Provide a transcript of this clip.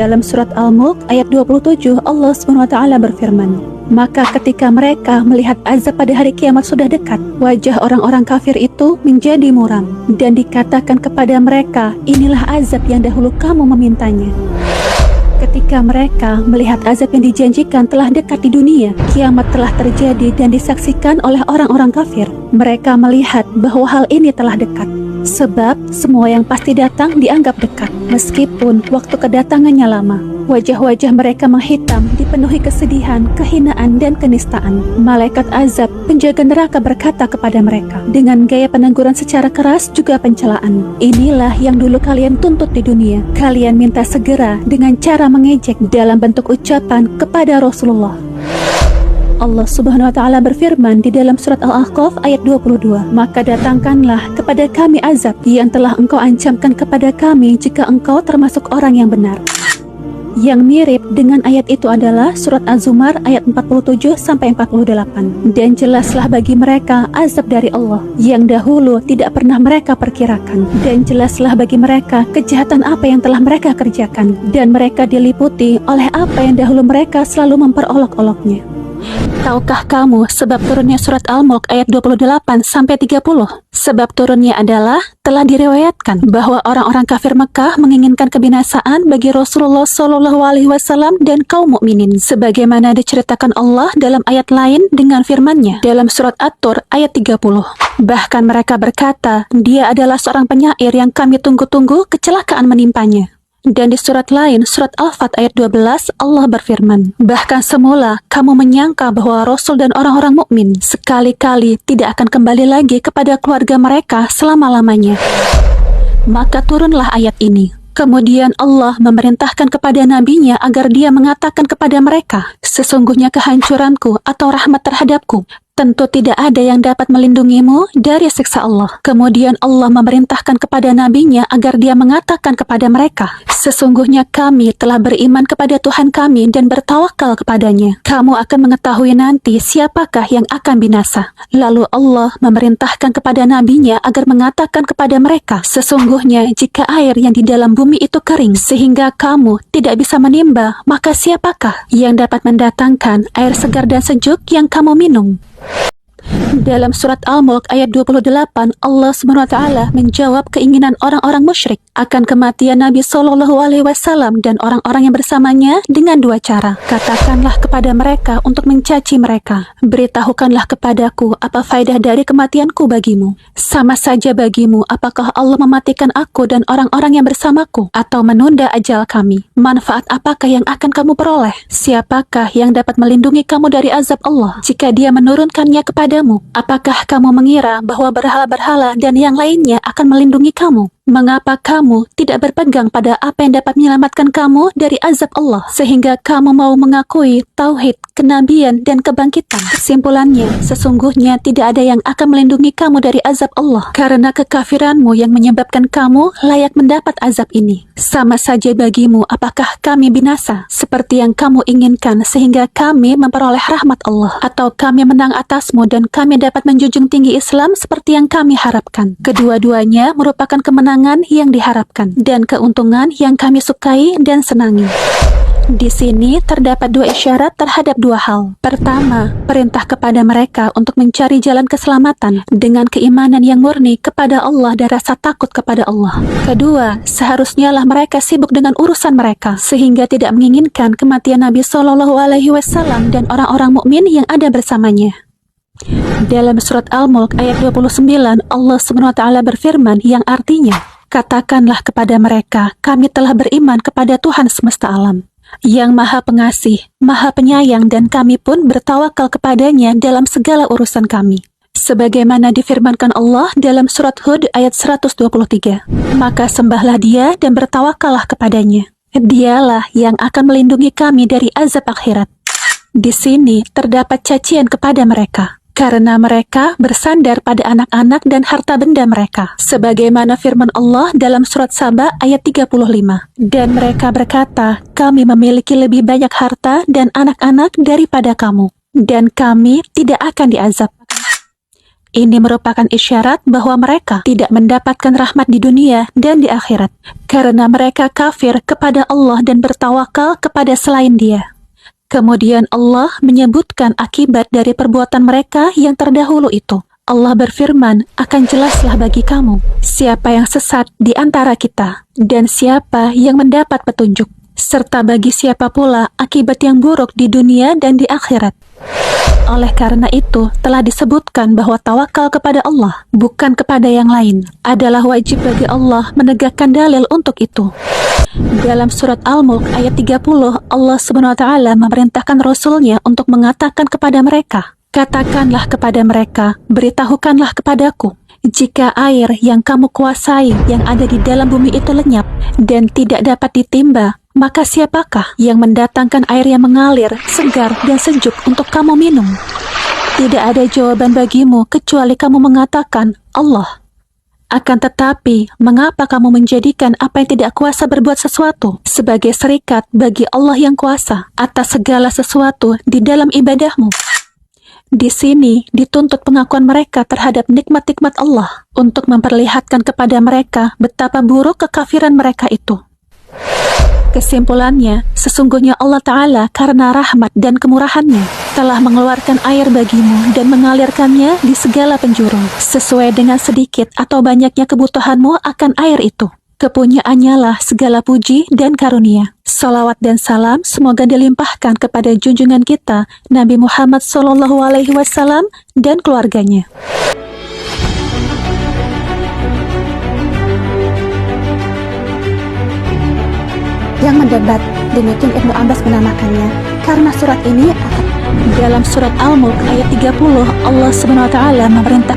Dalam surat Al-Mulk ayat 27, Allah SWT berfirman, maka ketika mereka melihat azab pada hari kiamat sudah dekat, wajah orang-orang kafir itu menjadi muram, dan dikatakan kepada mereka, inilah azab yang dahulu kamu memintanya. Ketika mereka melihat azab yang dijanjikan telah dekat di dunia, kiamat telah terjadi dan disaksikan oleh orang-orang kafir. Mereka melihat bahwa hal ini telah dekat. Sebab semua yang pasti datang dianggap dekat, meskipun waktu kedatangannya lama. Wajah-wajah mereka menghitam, dipenuhi kesedihan, kehinaan, dan kenistaan. Malaikat azab, penjaga neraka, berkata kepada mereka dengan gaya peneguran secara keras juga pencelaan, inilah yang dulu kalian tuntut di dunia. Kalian minta segera dengan cara mengejek dalam bentuk ucapan kepada Rasulullah. Allah Subhanahu wa Ta'ala berfirman di dalam surat Al-Ahqaf ayat 22, maka datangkanlah kepada kami azab yang telah engkau ancamkan kepada kami jika engkau termasuk orang yang benar. Yang mirip dengan ayat itu adalah surat Az-Zumar ayat 47-48. Dan jelaslah bagi mereka azab dari Allah yang dahulu tidak pernah mereka perkirakan. Dan jelaslah bagi mereka kejahatan apa yang telah mereka kerjakan. Dan mereka diliputi oleh apa yang dahulu mereka selalu memperolok-oloknya. Tahukah kamu sebab turunnya surat Al-Mulk ayat 28-30? Sebab turunnya adalah telah diriwayatkan bahwa orang-orang kafir Mekah menginginkan kebinasaan bagi Rasulullah SAW dan kaum mukminin, sebagaimana diceritakan Allah dalam ayat lain dengan firman-Nya dalam surat At-Tur ayat 30. Bahkan mereka berkata, dia adalah seorang penyair yang kami tunggu-tunggu kecelakaan menimpanya. Dan di surat lain, surat Al-Fat ayat 12, Allah berfirman, bahkan semula kamu menyangka bahwa Rasul dan orang-orang mukmin sekali-kali tidak akan kembali lagi kepada keluarga mereka selama-lamanya. Maka turunlah ayat ini. Kemudian Allah memerintahkan kepada nabinya agar dia mengatakan kepada mereka, sesungguhnya kehancuranku atau rahmat terhadapku tentu tidak ada yang dapat melindungimu dari siksa Allah. Kemudian Allah memerintahkan kepada nabinya agar dia mengatakan kepada mereka, sesungguhnya kami telah beriman kepada Tuhan kami dan bertawakal kepadanya. Kamu akan mengetahui nanti siapakah yang akan binasa. Lalu Allah memerintahkan kepada nabinya agar mengatakan kepada mereka, sesungguhnya jika air yang di dalam bumi itu kering sehingga kamu tidak bisa menimba, maka siapakah yang dapat mendatangkan air segar dan sejuk yang kamu minum? Dalam surat Al-Mulk ayat 28, Allah SWT menjawab keinginan orang-orang musyrik akan kematian Nabi SAW dan orang-orang yang bersamanya dengan dua cara. Katakanlah kepada mereka untuk mencaci mereka, beritahukanlah kepadaku apa faedah dari kematianku bagimu. Sama saja bagimu apakah Allah mematikan aku dan orang-orang yang bersamaku atau menunda ajal kami. Manfaat apakah yang akan kamu peroleh? Siapakah yang dapat melindungi kamu dari azab Allah jika dia menurunkannya kepadamu? Apakah kamu mengira bahwa berhala-berhala dan yang lainnya akan melindungi kamu? Mengapa kamu tidak berpegang pada apa yang dapat menyelamatkan kamu dari azab Allah sehingga kamu mau mengakui tauhid, kenabian, dan kebangkitan? Kesimpulannya, sesungguhnya tidak ada yang akan melindungi kamu dari azab Allah karena kekafiranmu yang menyebabkan kamu layak mendapat azab ini. Sama saja bagimu apakah kami binasa seperti yang kamu inginkan sehingga kami memperoleh rahmat Allah, atau kami menang atasmu dan kami dapat menjunjung tinggi Islam seperti yang kami harapkan. Kedua-duanya merupakan kemenangan yang diharapkan dan keuntungan yang kami sukai dan senangi. Di sini terdapat dua isyarat terhadap dua hal. Pertama, perintah kepada mereka untuk mencari jalan keselamatan dengan keimanan yang murni kepada Allah dan rasa takut kepada Allah. Kedua, seharusnya lah mereka sibuk dengan urusan mereka sehingga tidak menginginkan kematian Nabi SAW dan orang-orang mukmin yang ada bersamanya. Dalam surat Al-Mulk ayat 29, Allah SWT berfirman yang artinya, katakanlah kepada mereka, kami telah beriman kepada Tuhan semesta alam, yang maha pengasih, maha penyayang, dan kami pun bertawakal kepadanya dalam segala urusan kami. Sebagaimana difirmankan Allah dalam surat Hud ayat 123, maka sembahlah dia dan bertawakallah kepadanya. Dialah yang akan melindungi kami dari azab akhirat. Di sini terdapat cacian kepada mereka karena mereka bersandar pada anak-anak dan harta benda mereka. Sebagaimana firman Allah dalam surat Saba ayat 35. Dan mereka berkata, kami memiliki lebih banyak harta dan anak-anak daripada kamu, dan kami tidak akan diazab. Ini merupakan isyarat bahwa mereka tidak mendapatkan rahmat di dunia dan di akhirat, karena mereka kafir kepada Allah dan bertawakal kepada selain Dia. Kemudian Allah menyebutkan akibat dari perbuatan mereka yang terdahulu itu. Allah berfirman, akan jelaslah bagi kamu siapa yang sesat di antara kita dan siapa yang mendapat petunjuk, serta bagi siapa pula akibat yang buruk di dunia dan di akhirat. Oleh karena itu, telah disebutkan bahwa tawakal kepada Allah, bukan kepada yang lain, adalah wajib bagi Allah menegakkan dalil untuk itu. Dalam surat Al-Mulk ayat 30, Allah SWT memerintahkan Rasul-Nya untuk mengatakan kepada mereka, katakanlah kepada mereka, beritahukanlah kepadaku, jika air yang kamu kuasai yang ada di dalam bumi itu lenyap dan tidak dapat ditimba, maka siapakah yang mendatangkan air yang mengalir, segar dan sejuk untuk kamu minum? Tidak ada jawaban bagimu kecuali kamu mengatakan, Allah. Akan tetapi, mengapa kamu menjadikan apa yang tidak kuasa berbuat sesuatu sebagai serikat bagi Allah yang kuasa atas segala sesuatu di dalam ibadahmu? Di sini dituntut pengakuan mereka terhadap nikmat-nikmat Allah untuk memperlihatkan kepada mereka betapa buruk kekafiran mereka itu. Kesimpulannya, sesungguhnya Allah Ta'ala karena rahmat dan kemurahannya telah mengeluarkan air bagimu dan mengalirkannya di segala penjuru, sesuai dengan sedikit atau banyaknya kebutuhanmu akan air itu. Kepunyaannya lah segala puji dan karunia. Salawat dan salam semoga dilimpahkan kepada junjungan kita, Nabi Muhammad SAW dan keluarganya. Yang mendebat, demikian Ibnu Abbas menamakannya, karena surat ini akan dalam surat Al-Mulk ayat 30, Allah SWT memerintah